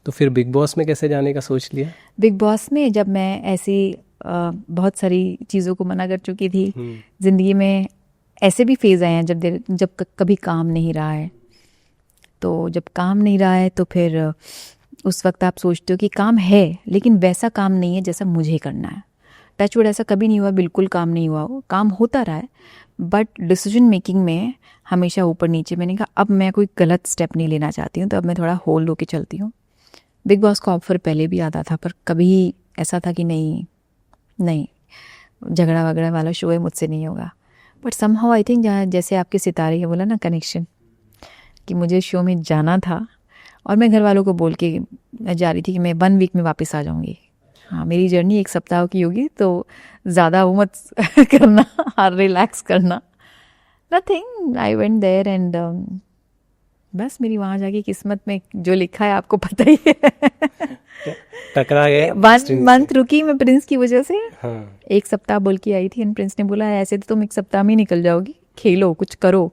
तो फिर big boss में कैसे जाने का सोच लिया? बिग बॉस में जब मैं ऐसी बहुत सारी चीज़ों को मना कर चुकी थी, ज़िंदगी में ऐसे भी फेज़ आए हैं जब कभी काम नहीं रहा है। तो जब काम नहीं रहा है तो फिर उस वक्त आप सोचते हो कि काम है लेकिन वैसा काम नहीं है जैसा मुझे करना है। टचवुड ऐसा कभी नहीं हुआ, बिल्कुल काम नहीं हुआ, वो काम होता रहा है, बट डिसीजन मेकिंग में हमेशा ऊपर नीचे। मैंने कहा अब मैं कोई गलत स्टेप नहीं लेना चाहती हूँ, तो अब मैं थोड़ा होल्ड होके चलती हूँ। बिग बॉस का ऑफर पहले भी आता था, पर कभी ऐसा था कि नहीं झगड़ा वगड़ा वाला शो है, मुझसे नहीं होगा। बट समहाउ आई थिंक जैसे आपके सितारे है बोला ना, कनेक्शन, कि मुझे शो में जाना था और मैं घर वालों को बोल के जा रही थी कि मैं 1 वीक में वापस आ जाऊँगी। हाँ, मेरी जर्नी 1 सप्ताह की होगी, तो ज़्यादा वो मत करना, रिलैक्स करना, nothing. I went there and बस मेरी वहाँ जाके किस्मत में जो लिखा है आपको पता ही है। टकरा गए। 1 मंथ रुकी मैं प्रिंस की वजह से। हाँ। 1 सप्ताह बोल के आई थी एंड प्रिंस ने बोला ऐसे तो तुम 1 सप्ताह में ही निकल जाओगी, खेलो कुछ करो।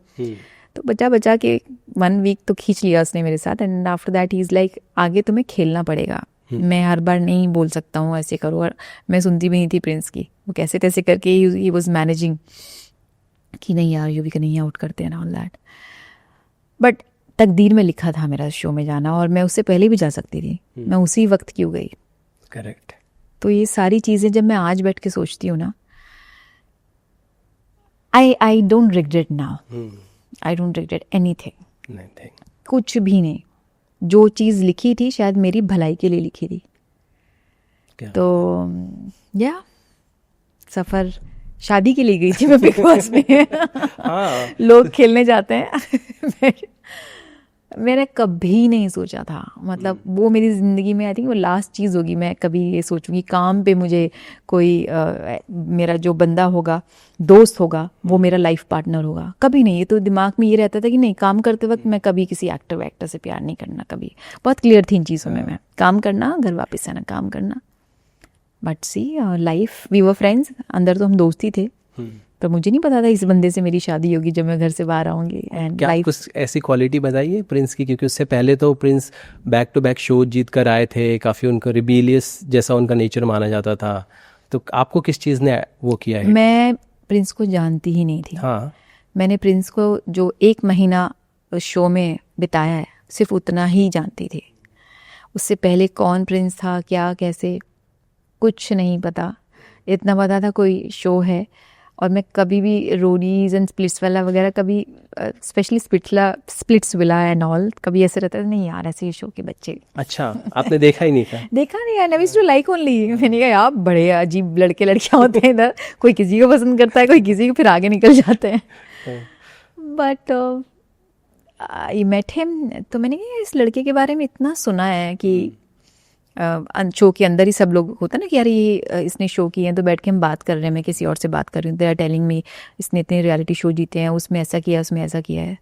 तो बचा के 1 वीक तो खींच लिया उसने मेरे साथ, and after that he is like आगे तुम्हें खेलना पड़ेगा। मैं हर बार नहीं बोल सकता हूँ ऐसे करो, और मैं सुनती भी नहीं थी प्रिंस की। वो कैसे तैसे करके ही वॉज मैनेजिंग कि नहीं यार यू भी नहीं आउट करते हैं ऑल दैट। बट तकदीर में लिखा था मेरा शो में जाना, और मैं उससे पहले भी जा सकती थी, मैं उसी वक्त क्यों गई। करेक्ट। तो ये सारी चीज़ें जब मैं आज बैठ के सोचती हूँ ना, I don't regret now, I don't regret anything, कुछ भी नहीं। जो चीज़ लिखी थी शायद मेरी भलाई के लिए लिखी थी। तो या सफ़र शादी के लिए गई थी मैं बिग बॉस में। हाँ। लोग खेलने जाते हैं। मैंने कभी नहीं सोचा था, मतलब वो मेरी ज़िंदगी में आई थिंक वो लास्ट चीज़ होगी मैं कभी ये सोचूंगी काम पे मुझे कोई मेरा जो बंदा होगा, दोस्त होगा, वो मेरा लाइफ पार्टनर होगा। कभी नहीं। ये तो दिमाग में ये रहता था कि नहीं, काम करते वक्त मैं कभी किसी एक्टर से प्यार नहीं करना। कभी बहुत क्लियर थी इन चीज़ों में मैं, काम करना, घर वापस आना, काम करना। But see life, we were friends, अंदर तो हम दोस्त ही थे, पर मुझे नहीं पता था इस बंदे से मेरी शादी होगी जब मैं घर से बाहर आऊंगी। एंड क्या कुछ ऐसी क्वालिटी बताइए प्रिंस की, क्योंकि उससे पहले तो Prince back to back show जीत कर आए थे, काफ़ी उनका रिबेलियस जैसा उनका नेचर माना जाता था। तो आपको किस चीज़ ने वो किया है? मैं प्रिंस को जानती ही नहीं थी। हाँ। मैंने प्रिंस को जो 1 महीना शो में बिताया है सिर्फ उतना ही जानती थी। उससे पहले कौन प्रिंस था, क्या कैसे, कुछ नहीं पता। इतना पता था कोई शो है, और मैं कभी भी रोडीज एंड स्प्लिट्स वाला वगैरह कभी, specially splits villa and all, कभी ऐसे रहता था नहीं यार ऐसे शो के बच्चे। अच्छा, आपने देखा ही नहीं था? देखा नहीं यार, नेवर टू लाइक ओनली। मैंने कहा यार बड़े अजीब लड़के लड़कियां होते हैं इधर, कोई किसी को पसंद करता है, कोई किसी को, फिर आगे निकल जाते हैं। बट आई मेट हिम, तो मैंने कहा इस लड़के के बारे में इतना सुना है कि शो के अंदर ही सब लोग होता है ना कि यार ये इसने शो किए हैं, तो बैठ के हम बात कर रहे हैं, मैं किसी और से बात कर रही हूँ, दे आर टेलिंग मी इसने इतने रियलिटी शो जीते हैं, उसमें ऐसा किया, उसमें ऐसा किया है।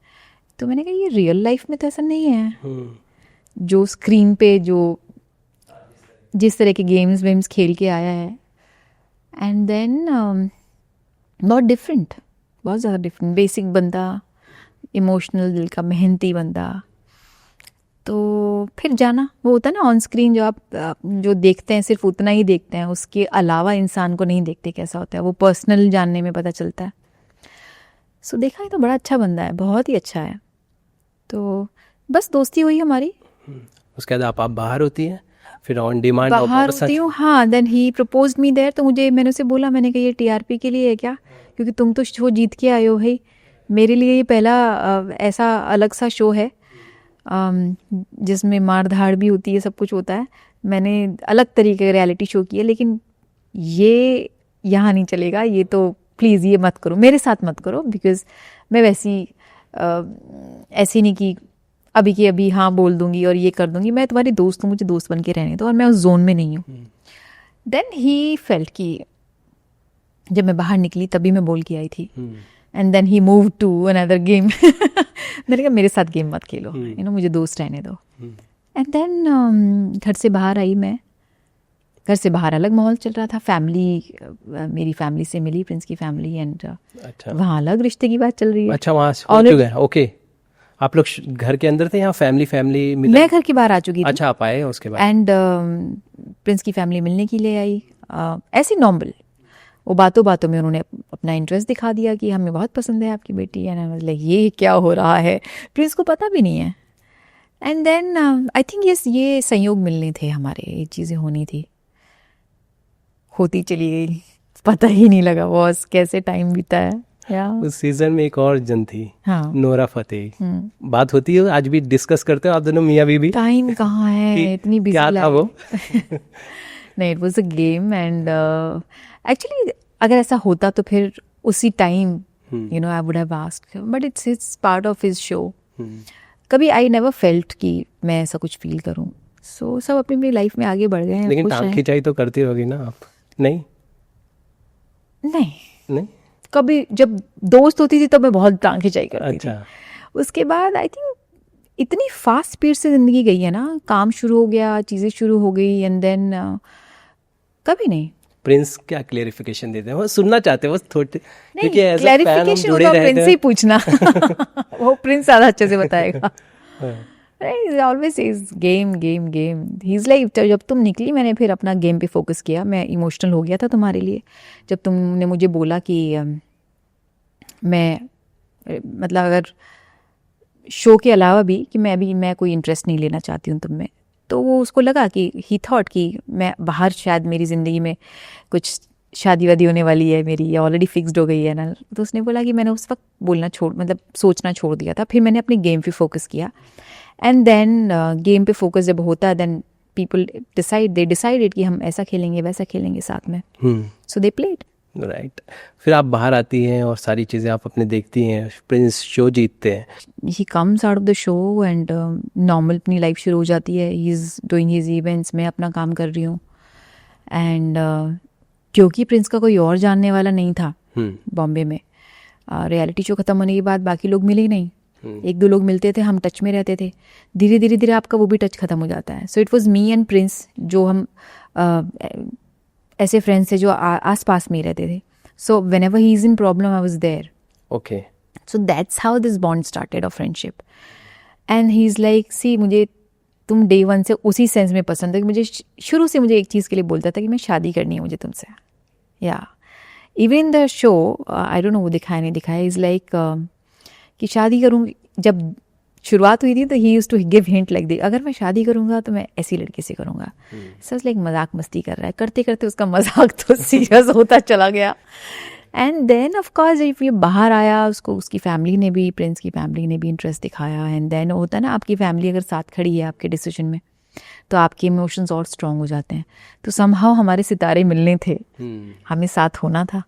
तो मैंने कहा ये रियल लाइफ में तो ऐसा नहीं है। जो स्क्रीन पे जो जिस तरह के गेम्स वेम्स खेल के आया है, एंड देन बहुत डिफरेंट, बहुत ज़्यादा डिफरेंट। बेसिक बंदा, इमोशनल, दिल का मेहनती बंदा। तो फिर जाना, वो होता है ना ऑन स्क्रीन जो आप जो देखते हैं सिर्फ उतना ही देखते हैं, उसके अलावा इंसान को नहीं देखते कैसा होता है, वो पर्सनल जानने में पता चलता है। सो देखा है तो बड़ा अच्छा बंदा है, बहुत ही अच्छा है। तो बस दोस्ती हुई हमारी। उसके बाद आप बाहर होती हैं, फिर ऑन डिमांड बाहर होती हूँ। हाँ, then he proposed me there. तो मैंने उसे बोला, मैंने कहा ये टीआरपी के लिए है क्या, क्योंकि तुम तो शो जीत के आए हो भाई, मेरे लिए ये पहला ऐसा अलग सा शो है जिसमें मार धाड़ भी होती है, सब कुछ होता है। मैंने अलग तरीके का रियलिटी शो किया, लेकिन ये यहाँ नहीं चलेगा, ये तो प्लीज़ ये मत करो, मेरे साथ मत करो, बिकॉज मैं वैसी ऐसी नहीं कि अभी की अभी हाँ बोल दूंगी और ये कर दूंगी। मैं तुम्हारी दोस्त हूँ, मुझे दोस्त बन के रहने दो, और मैं उस जोन में नहीं हूँ। देन ही फेल्ट कि जब मैं बाहर निकली तभी मैं बोल के आई थी, and then he move to another game. मैंने कहा मेरे साथ गेम मत खेलो, मुझे दोस्त रहने दो। एंड देन घर से बाहर आई मैं। घर से बाहर अलग माहौल चल रहा था, फैमिली मेरी फैमिली से मिली, प्रिंस की फैमिली, एंड वहाँ अलग रिश्ते की बात चल रही है। अच्छा, वहाँ हो चुका है, ओके। आप लोग घर के अंदर थे या फैमिली मैं घर के बाहर आ चुकी थी। अच्छा, आप आए उसके बाद? एंड प्रिंस की फैमिली मिलने के लिए आई, ऐसे नॉर्मल। वो बातों बातों में उन्होंने अपना इंटरेस्ट दिखा दिया कि हमें बहुत पसंद है आपकी बेटी, एंड आई वाज लाइक ये क्या हो रहा है, प्रिंस को पता भी नहीं है। एंड देन आई थिंक ये संयोग मिलने थे हमारे, ये चीज़ें होनी थी, होती चली गई, पता ही नहीं लगा बॉस कैसे टाइम बीता है। या उस सीजन में एक और जन थी, हाँ, नोरा फतेही। बात होती है, आज भी डिस्कस करते हो आप दोनों मियाँ बीवी? टाइम कहाँ है, इतनी बिजी क्या था वो? नहीं, it was a game, and actually अगर ऐसा होता तो फिर उसी time you know I would have asked, but it's part of his show. कभी आई नेवर फेल्ट कि मैं ऐसा कुछ फील करूं। सो सब अपनी अपनी लाइफ में आगे बढ़ गए हैं। लेकिन टांग खिंचाई तो करती होगी ना आप? नहीं नहीं, कभी जब दोस्त होती थी तो मैं बहुत टांग खिंचाई करती थी। उसके बाद आई थिंक इतनी फास्ट स्पीड से जिंदगी गई है ना, काम शुरू हो गया, चीज़ें शुरू हो गई, एंड देन कभी नहीं। प्रिंस क्या क्लेरिफिकेशन देते हैं, वो सुनना चाहते हैं बस थोड़े, क्योंकि एज अ फैन हम जुड़े रहते हैं। प्रिंस से ही पूछना वो प्रिंस ज़्यादा अच्छे से बताएगा। He always says game game game. He's like जब तुम निकली मैंने फिर अपना गेम पे फोकस किया। मैं इमोशनल हो गया था तुम्हारे लिए जब तुमने मुझे बोला कि मैं मतलब अगर शो के अलावा भी कि मैं कोई इंटरेस्ट नहीं लेना चाहती हूँ तुम में। तो वो उसको लगा कि ही थॉट कि मैं बाहर शायद मेरी ज़िंदगी में कुछ शादी वादी होने वाली है मेरी, या ऑलरेडी फिक्स्ड हो गई है ना। तो उसने बोला कि मैंने उस वक्त बोलना सोचना छोड़ दिया था। फिर मैंने अपने गेम पे फोकस किया, एंड देन गेम पे फोकस जब होता है देन पीपल डिसाइडेड कि हम ऐसा खेलेंगे वैसा खेलेंगे साथ में। सो दे प्लेड। राइट। फिर आप बाहर आती हैं और सारी चीज़ें आप अपने देखती हैं, प्रिंस शो जीतते हैं। He comes out of the show and normal अपनी लाइफ शुरू हो जाती है। He is doing his events, मैं अपना काम कर रही हूँ। एंड क्योंकि प्रिंस का कोई और जानने वाला नहीं था बॉम्बे में, रियलिटी शो ख़त्म होने के बाद बाकी लोग मिले ही नहीं। एक दो लोग मिलते थे, हम टच में रहते थे। धीरे धीरे आपका वो भी टच ख़त्म हो जाता है। So it was me and Prince, जो हम ऐसे फ्रेंड्स थे जो आस पास में ही रहते थे। So whenever he is in problem I was there. Okay, so that's how this bond started off friendship. And he is like see मुझे तुम डे वन से उसी सेंस में पसंद है कि मुझे शुरू से मुझे एक चीज़ के लिए बोलता था कि मैं शादी करनी है मुझे तुमसे। या even in the show I don't know वो दिखाया नहीं दिखाया, इज़ लाइक कि शादी करूँगी। जब शुरुआत हुई थी तो he used to give hint like दी, अगर मैं शादी करूँगा तो मैं ऐसी लड़की से करूँगा। सो लाइक मजाक मस्ती कर रहा है, करते करते उसका मजाक तो सीरियस होता चला गया। एंड देन ऑफ कोर्स जब ये बाहर आया, उसको उसकी फैमिली ने भी, प्रिंस की फैमिली ने भी इंटरेस्ट दिखाया। एंड देन होता है ना, आपकी फैमिली अगर साथ खड़ी है आपके डिसीजन में तो आपके इमोशंस और स्ट्रॉन्ग हो जाते हैं। तो समहाउ हमारे सितारे मिलने थे, हमें साथ होना था।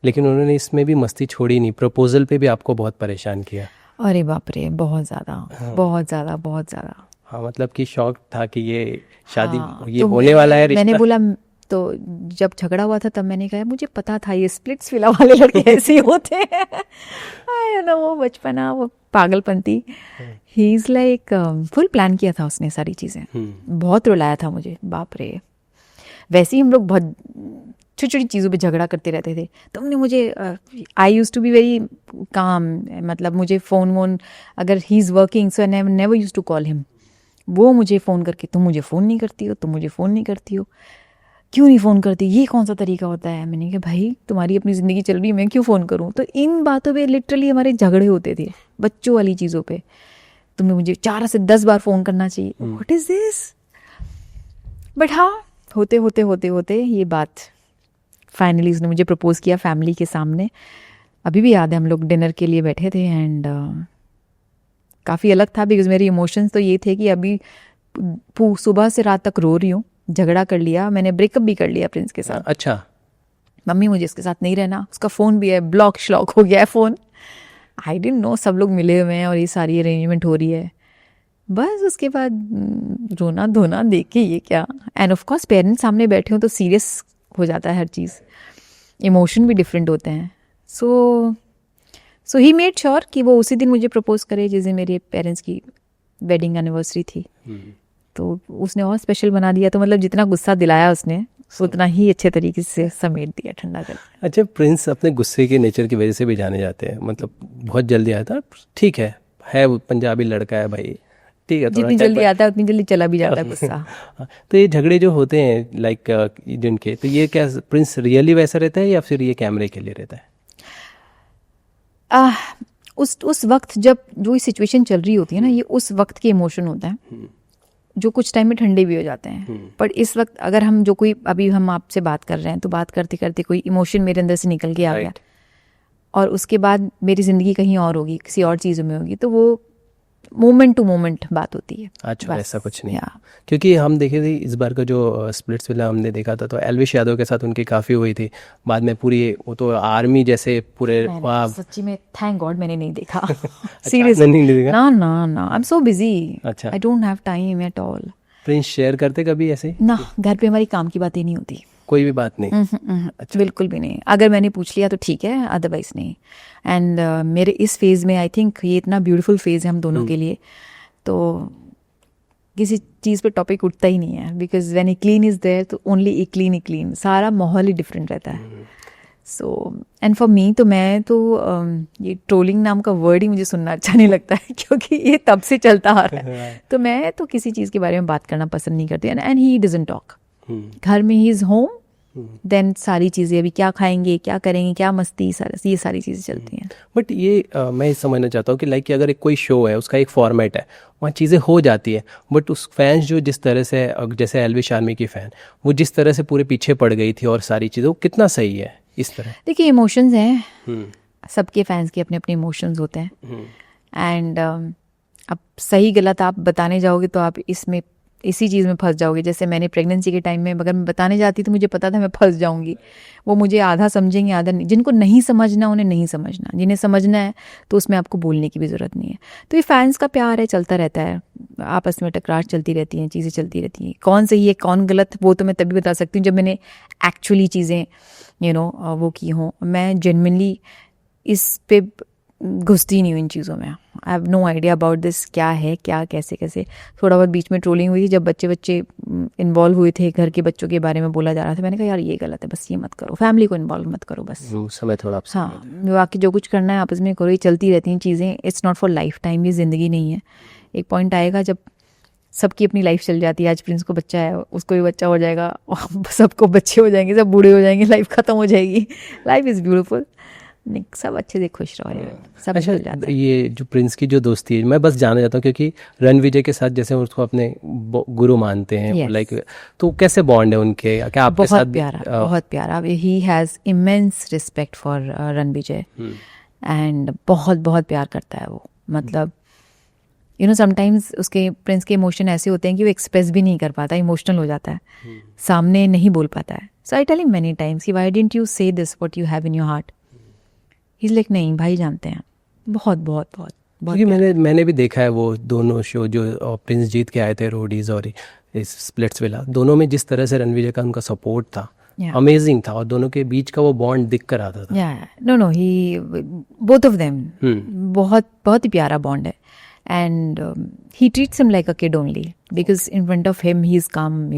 लेकिन उन्होंने इसमें भी मस्ती छोड़ी नहीं, प्रपोजल पे भी आपको बहुत परेशान किया। अरे बाप रे, बहुत ज़्यादा। हाँ। बहुत ज़्यादा। हाँ, मतलब कि शौक था कि ये शादी ये तो होने वाला है रिश्ता। मैंने बोला, तो जब झगड़ा हुआ था तब मैंने कहा मुझे पता था ये स्प्लिट्स विला वाले लड़के ऐसे ही होते हैं। आई नो, वो बचपना, वो पागलपंती। He is like full plan किया था उसने सारी चीज़ें। बहुत रुलाया था मुझे, बाप रे। वैसे ही हम लोग बहुत छोटी छोटी चीज़ों पे झगड़ा करते रहते थे। तुमने मुझे I use to be very calm, मतलब मुझे फ़ोन वोन, अगर he is working so I never use to call him. वो मुझे फ़ोन करके तुम मुझे फ़ोन नहीं करती हो, तुम मुझे फ़ोन नहीं करती हो, क्यों नहीं फ़ोन करती, ये कौन सा तरीका होता है। मैंने कहा भाई तुम्हारी अपनी ज़िंदगी चल रही है, मैं क्यों फ़ोन करूँ। तो इन बातों पे लिटरली हमारे झगड़े होते थे, बच्चों वाली चीज़ों पे। तुम्हें मुझे 4 से 10 बार फ़ोन करना चाहिए, व्हाट इज़ दिस। बट हाँ, होते होते ये बात फाइनली उसने मुझे प्रपोज़ किया फैमिली के सामने। अभी भी याद है, हम लोग डिनर के लिए बैठे थे एंड काफ़ी अलग था, बिकॉज मेरे इमोशंस तो ये थे कि अभी सुबह से रात तक रो रही हूँ, झगड़ा कर लिया, मैंने ब्रेकअप भी कर लिया प्रिंस के साथ। अच्छा। मम्मी मुझे इसके साथ नहीं रहना, उसका फ़ोन भी है, ब्लॉक श्लॉक हो गया है फ़ोन। आई डिडंट नो सब लोग मिले हुए हैं और ये सारी अरेंजमेंट हो रही है। बस उसके बाद रोना धोना देख के ये क्या। एंड ऑफ कोर्स पेरेंट्स सामने बैठे हो तो सीरियस हो जाता है हर चीज़, इमोशन भी डिफरेंट होते हैं। सो ही मेड श्योर कि वो उसी दिन मुझे प्रपोज करे जिस दिन मेरे पेरेंट्स की वेडिंग एनिवर्सरी थी। तो उसने और स्पेशल बना दिया। तो मतलब जितना गुस्सा दिलाया उसने उतना ही अच्छे तरीके से समेट दिया, ठंडा कर। अच्छा, प्रिंस अपने गुस्से के नेचर की वजह से भी जाने जाते हैं, मतलब बहुत जल्दी आया था, ठीक है, है वो पंजाबी लड़का है भाई, ठीक है, थोड़ा जितनी जल्दी आता है उतनी जल्दी चला भी जाता है गुस्सा। तो ये झगड़े जो होते हैं लाइक जिनके, तो ये क्या प्रिंस रियली वैसा रहता है या फिर ये कैमरे के लिए रहता है? उस वक्त जब जो सिचुएशन चल रही होती है ना, ये उस वक्त के इमोशन होता है जो कुछ टाइम में ठंडे भी हो जाते हैं। पर इस वक्त अगर हम जो कोई अभी हम आपसे बात कर रहे हैं तो बात करते करते कोई इमोशन मेरे अंदर से निकल के आ गया और उसके बाद मेरी ज़िंदगी कहीं और होगी, किसी और चीज़ों में होगी, तो वो मोमेंट टू मोमेंट बात होती है। अच्छा, ऐसा कुछ नहीं। क्योंकि हम देखे थे इस बार का जो स्प्लिट्स विला हमने देखा था, तो एल्विश यादव के साथ उनकी काफ़ी हुई थी, बाद में पूरी वो तो आर्मी जैसे पूरे, सच्ची में थैंक गॉड मैंने नहीं देखा। सीरियसली नहीं देखा? ना ना ना, आई एम सो बिजी, अच्छा, I don't have time at all. Prince share करते कभी ऐसे? ना, घर पे हमारी काम की बातें नहीं होती, कोई भी बात नहीं। अच्छा, बिल्कुल भी नहीं। अगर मैंने पूछ लिया तो ठीक है, अदरवाइज नहीं। एंड मेरे इस फेज़ में आई थिंक ये इतना ब्यूटीफुल फेज़ है हम दोनों के लिए, तो किसी चीज़ पे टॉपिक उठता ही नहीं है, because when a clean is there तो ओनली ए क्लीन, सारा माहौल ही डिफरेंट रहता है। सो एंड फॉर मी तो मैं तो ये ट्रोलिंग नाम का वर्ड ही मुझे सुनना अच्छा नहीं लगता है, क्योंकि ये तब से चलता आ रहा है। तो मैं तो किसी चीज़ के बारे में बात करना पसंद नहीं करती, एंड ही डजंट टॉक। घर में ही इज़ होम, देन सारी चीज़ें अभी क्या खाएंगे, क्या करेंगे, क्या मस्ती, ये सारी चीज़ें चलती हैं। बट ये मैं समझना चाहता हूँ कि लाइक अगर एक कोई शो है, उसका एक फॉर्मेट है, वहाँ चीज़ें हो जाती है, बट उस फैंस जो जिस तरह से, जैसे एल्विश आर्मी की फ़ैन, वो जिस तरह से पूरे पीछे पड़ गई थी और सारी चीज़ें, वो कितना सही है इस तरह? देखिए, इमोशंस हैं, सबके फैंस के अपने अपने इमोशंस होते हैं, एंड अब सही गलत आप बताने जाओगे तो आप इसी चीज़ में फंस जाओगे। जैसे मैंने प्रेगनेंसी के टाइम में अगर मैं बताने जाती तो मुझे पता था मैं फंस जाऊंगी। वो मुझे आधा समझेंगे, आधा नहीं। जिनको नहीं समझना उन्हें नहीं समझना, जिन्हें समझना है तो उसमें आपको बोलने की भी ज़रूरत नहीं है। तो ये फैंस का प्यार है, चलता रहता है, आपस में टकरार चलती रहती हैं, चीज़ें चलती रहती हैं। कौन सही है कौन गलत, वो तो मैं तभी बता सकती हूँ जब मैंने एक्चुअली चीज़ें वो की हों। मैं जेन्युइनली इस पे घुसती नहीं हूँ इन चीज़ों में। I have no idea about this, क्या है क्या कैसे कैसे। थोड़ा बहुत बीच में ट्रोलिंग हुई थी जब बच्चे इन्वॉल्व हुए थे, घर के बच्चों के बारे में बोला जा रहा था। मैंने कहा यार ये गलत है, बस ये मत करो, फैमिली को इन्वॉल्व मत करो, बस समय थोड़ा आपसे। हाँ, बाकी जो कुछ करना है आपस में करो, ये चलती रहती हैं चीज़ें। It's not for life time, ये ज़िंदगी नहीं है। एक पॉइंट आएगा जब सबकी अपनी लाइफ चल जाती है। आज प्रिंस को बच्चा है, उसको भी बच्चा हो जाएगा, सबको बच्चे हो जाएंगे, सब बूढ़े हो जाएंगे, लाइफ खत्म हो जाएगी। लाइफ इज़ ब्यूटीफुल, सब अच्छे से खुश रहो, सब अच्छा, चल जाता है। ये जो प्रिंस की जो दोस्ती है, मैं बस जानना चाहता हूँ, क्योंकि रणविजय के साथ जैसे उसको अपने गुरु मानते हैं, Yes. लाइक, तो कैसे बॉन्ड है उनके, क्या आपके साथ? बहुत प्यारा। He has immense respect for Ranvijay, and बहुत बहुत प्यार करता है वो। मतलब समटाइम्स उसके प्रिंस के इमोशन ऐसे होते हैं कि वो एक्सप्रेस भी नहीं कर पाता, इमोशनल हो जाता है, सामने नहीं बोल पाता है। So I tell him many times कि why didn't you say this what you have in your heart. He is like नहीं भाई जानते हैं। बहुत बहुत बहुत क्योंकि मैंने भी देखा है वो दोनों शो जो प्रिंस जीत के आए थे, रोडीज और इस स्प्लिट्स विला, दोनों में जिस तरह से रणविजय का उनका सपोर्ट था, अमेजिंग था, और दोनों के बीच का वो बॉन्ड दिख कर आता था। No he both of them, बहुत बहुत ही प्यारा बॉन्ड है। And he treats him like a kid only, because in front of him he is calm,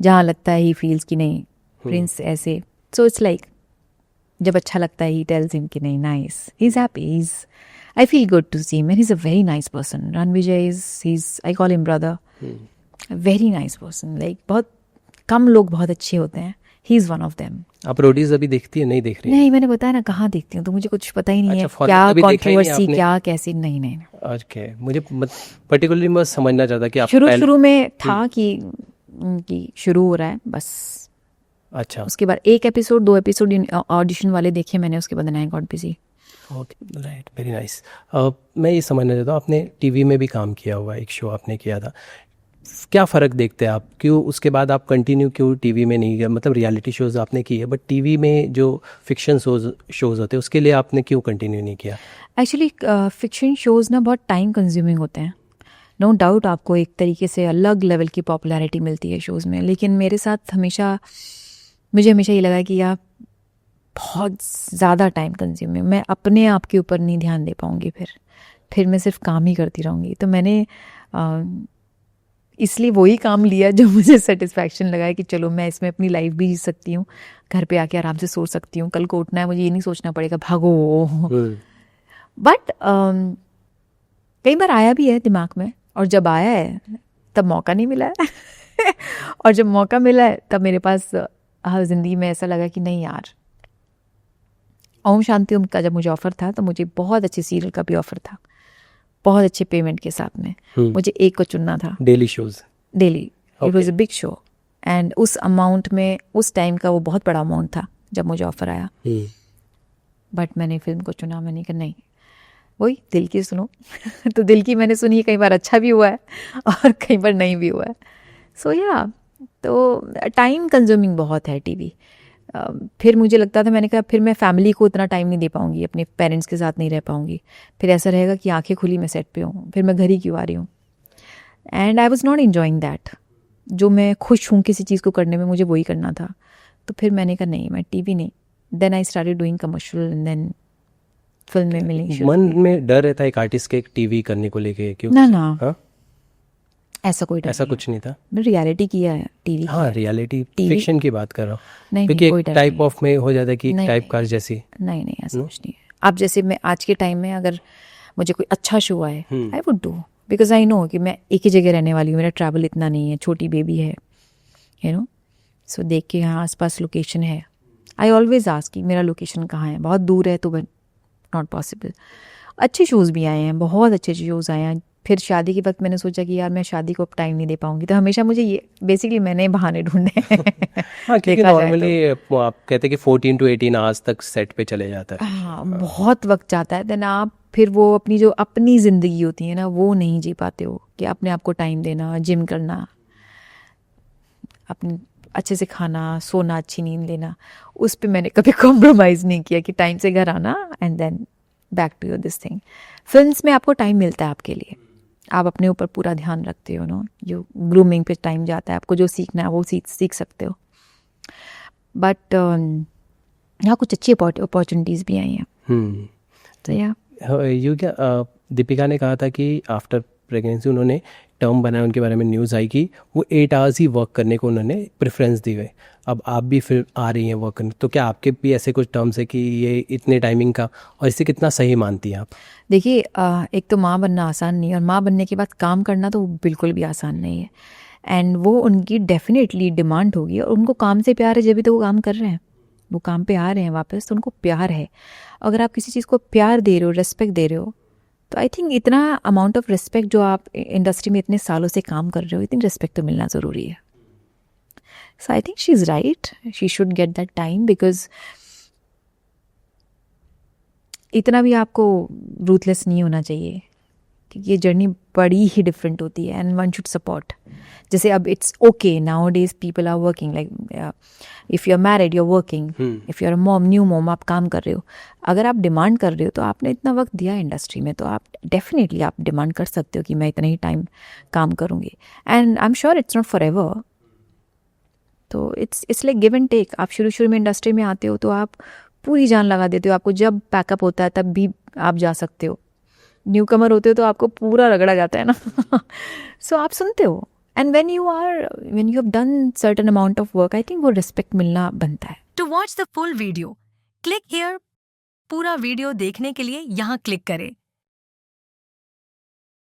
जहाँ लगता है ही फील्स कि नहीं प्रिंस ऐसे, सो इट्स लाइक जब अच्छा लगता है ही टेल्स हिम कि नहीं nice, he is happy, I feel good to see him, and he's a very nice person. Ranvijay I call him brother. A very nice person. Like बहुत कम लोग बहुत अच्छे होते हैं. He is one of them. आप Roadies अभी देखती है, नहीं देख रही? नहीं, मैंने बताया ना कहाँ देखती हूँ, तो मुझे कुछ पता ही नहीं है क्या कंट्रोवर्सी, क्या कैसी, नहीं। ओके, मुझे पर्टिकुलरली मैं समझना चाहता कि आप शुरू में था कि शुरू हो रहा है बस। अच्छा, उसके बाद 1 एपिसोड 2 एपिसोड ऑडिशन वाले देखे मैंने, उसके बाद I got busy. Okay, right, very nice. मैं ये समझना चाहता हूँ, आपने टीवी में भी काम किया हुआ, एक शो आपने किया था, क्या फ़र्क देखते हैं आप? क्यों उसके बाद आप कंटिन्यू क्यों टीवी में नहीं गए? मतलब रियलिटी शोज़ आपने किए, बट टीवी में जो फिक्शन शोज़ होते हैं उसके लिए आपने क्यों कंटिन्यू नहीं किया? एक्चुअली फिक्शन शोज़ ना बहुत टाइम कंज्यूमिंग होते हैं। नो डाउट आपको एक तरीके से अलग लेवल की पॉपुलैरिटी मिलती है शोज़ में, लेकिन मेरे साथ मुझे हमेशा ये लगा कि आप बहुत ज़्यादा टाइम कंज्यूमिंग, मैं अपने आप के ऊपर नहीं ध्यान दे पाऊँगी, फिर मैं सिर्फ काम ही करती रहूँगी। तो मैंने इसलिए वही काम लिया जो मुझे सेटिस्फैक्शन लगा है कि चलो मैं इसमें अपनी लाइफ भी जी सकती हूँ, घर पे आके आराम से सो सकती हूँ, कल को उठना है मुझे ये नहीं सोचना पड़ेगा भागो। बट कई बार आया भी है दिमाग में, और जब आया है तब मौका नहीं मिला है और जब मौका मिला है तब मेरे पास ज़िंदगी में ऐसा लगा कि नहीं यार। ओम शांति ओम का जब मुझे ऑफ़र था तो मुझे बहुत अच्छे सीरियल का भी ऑफ़र था, बहुत अच्छे पेमेंट के साथ में। मुझे एक को चुनना था, daily shows, daily. It was a big show and उस अमाउंट में, उस टाइम का वो बहुत बड़ा अमाउंट था जब मुझे ऑफ़र आया। बट मैंने फिल्म को चुना। मैंने कहा नहीं, वही दिल की सुनो तो दिल की मैंने सुनी, कई बार अच्छा भी हुआ है और कई बार नहीं भी हुआ है। सो या तो टाइम कंज्यूमिंग बहुत है टीवी। फिर मुझे लगता था, मैंने कहा फिर मैं फैमिली को उतना टाइम नहीं दे पाऊंगी, अपने पेरेंट्स के साथ नहीं रह पाऊंगी। फिर ऐसा रहेगा कि आंखें खुली मैं सेट पे हूँ, फिर मैं घर ही क्यों आ रही हूँ। And I was not enjoying that. जो मैं खुश हूँ किसी चीज़ को करने में, मुझे वही करना था। तो फिर मैंने कहा नहीं, मैं टीवी नहीं। Then I started doing commercial and then film में मिली। मन में डर रहता है एक आर्टिस्ट के टीवी करने को लेके? क्यों? ना हाँ? ऐसा कोई डर ऐसा नहीं कुछ नहीं था। मैं रियलिटी किया है, टीवी। हाँ, रियलिटी फिक्शन की बात कर रहा हूँ। नहीं, क्योंकि कोई एक डर टाइप नहीं। ऑफ में हो जाता है कि नहीं, टाइप कार जैसी। नहीं ऐसा कुछ नहीं है। आप जैसे मैं आज के टाइम में अगर मुझे कोई अच्छा शो आए, I would do, because I know कि मैं एक ही जगह रहने वाली हूँ, मेरा ट्रैवल इतना नहीं है, छोटी बेबी है, यू नो। सो देख के यहाँ आसपास लोकेशन है, आई ऑलवेज आस्क कि मेरा लोकेशन कहाँ है। बहुत दूर है तो नॉट पॉसिबल। अच्छे शोज़ भी आए हैं, बहुत अच्छे शोज़ आए हैं। फिर शादी के वक्त मैंने सोचा कि यार मैं शादी को अब टाइम नहीं दे पाऊंगी, तो हमेशा मुझे ये बेसिकली मैंने बहाने ढूंढे हाँ, क्योंकि नॉर्मली आप कहते हैं कि 14 to 18 आवर्स तक सेट पे चले जाता है। हाँ, बहुत वक्त जाता है। देन आप फिर वो अपनी जो अपनी ज़िंदगी होती है ना, वो नहीं जी पाते हो कि अपने आप को टाइम देना, जिम करना, अपने अच्छे से खाना, सोना, अच्छी नींद लेना। उस पर मैंने कभी कॉम्प्रोमाइज़ नहीं किया कि टाइम से घर आना and then back to your this thing. Films में आपको टाइम मिलता है आपके लिए, आप अपने ऊपर पूरा ध्यान रखते हो नो, जो ग्रूमिंग पे टाइम जाता है, आपको जो सीखना है वो सीख सकते हो। बट यहाँ कुछ अच्छी अपॉर्चुनिटीज़ भी आई हैं। तो यू क्या दीपिका ने कहा था कि आफ्टर प्रेगनेंसी उन्होंने टर्म बनाया, उनके बारे में न्यूज़ आई कि वो 8 आवर्स ही वर्क करने को उन्होंने प्रेफरेंस दी है। अब आप भी फिर आ रही हैं वर्क करने, तो क्या आपके भी ऐसे कुछ टर्म्स है कि ये इतने टाइमिंग का, और इसे कितना सही मानती हैं आप? देखिए, एक तो माँ बनना आसान नहीं है, और माँ बनने के बाद काम करना तो बिल्कुल भी आसान नहीं है। एंड वो उनकी डेफिनेटली डिमांड होगी, और उनको काम से प्यार है जब भी तो वो काम कर रहे हैं, वो काम पे आ रहे हैं वापस, तो उनको प्यार है। अगर आप किसी चीज़ को प्यार दे रहे हो, रेस्पेक्ट दे रहे हो, तो आई थिंक इतना अमाउंट ऑफ रिस्पेक्ट, जो आप इंडस्ट्री में इतने सालों से काम कर रहे हो, इतनी रिस्पेक्ट तो मिलना ज़रूरी है। So I think she is right, she should get that time, because इतना भी आपको रूथलेस नहीं होना चाहिए, क्योंकि ये जर्नी बड़ी ही डिफरेंट होती है एंड वन शुड सपोर्ट। जैसे अब it's okay nowadays, people are working, like if you are married you are working, if you are a mom, new mom, आप काम कर रहे हो। अगर आप डिमांड कर रहे हो तो आपने इतना वक्त दिया इंडस्ट्री में, तो आप डेफिनेटली आप डिमांड कर सकते हो कि मैं इतना ही टाइम काम करूँगी। And I am sure it's not forever. तो it's like give and take. आप शुरू में इंडस्ट्री में आते हो तो आप पूरी जान लगा देते हो, आपको जब पैकअप होता है तब भी आप जा सकते हो। न्यू कमर होते हो तो आपको पूरा रगड़ा जाता है ना सो आप सुनते हो। And when you have done certain amount of work, I think वो रिस्पेक्ट मिलना बनता है। To watch the full video click here. पूरा वीडियो देखने के लिए यहाँ क्लिक करें।